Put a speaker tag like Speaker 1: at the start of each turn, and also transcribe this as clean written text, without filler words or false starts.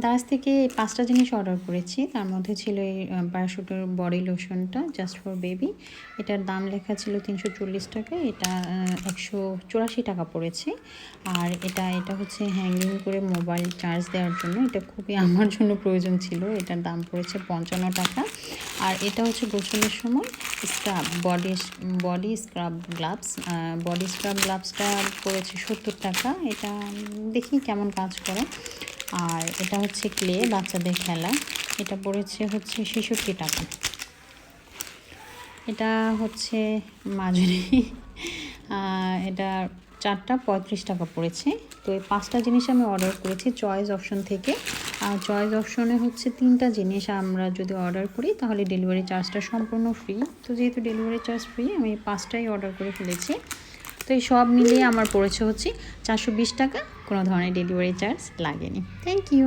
Speaker 1: দারাজ থেকে ৫টা জিনিস অর্ডার করেছি। তার মধ্যে ছিল এই প্যারাশুটের বডি লোশনটা জাস্ট ফর বেবি। এটার দাম লেখা ছিল ৩৪০ টাকা। এটা ১৮৪ টাকা পড়েছে। আর এটা হচ্ছে হ্যাঙ্গিং করে মোবাইল চার্জ দেওয়ার জন্য। এটা খুবই আমার জন্য প্রয়োজন ছিল। এটার দাম পড়েছে ৫৫ টাকা। আর এটা হচ্ছে গোসলের সময় scrub body scrub gloves. Body scrub গ্লাভসটা পড়েছে ৭০ টাকা। এটা দেখি কেমন কাজ করে। আর এটা হচ্ছে ক্লে বাচ্চাদের খেলা। এটা পড়েছে হচ্ছে ৬৬ টাকা। এটা হচ্ছে মাজনি। এটা ৪টা ৩৫ টাকা পড়েছে। তো এই ৫টা জিনিস আমি অর্ডার করেছি চয়েস অপশন থেকে। আর চয়েস অপশনে হচ্ছে ৩টা জিনিস আমরা যদি অর্ডার করি তাহলে ডেলিভারি চার্জটা সম্পূর্ণ ফ্রি। তো যেহেতু ডেলিভারি চার্জ ফ্রি আমি ৫টাই অর্ডার করে ফেলেছি। তো এই সব মিলিয়ে আমার পড়েছে হচ্ছে ৪২০ টাকা। কোনো ধরনের ডেলিভারি চার্জ লাগেনি। Thank you.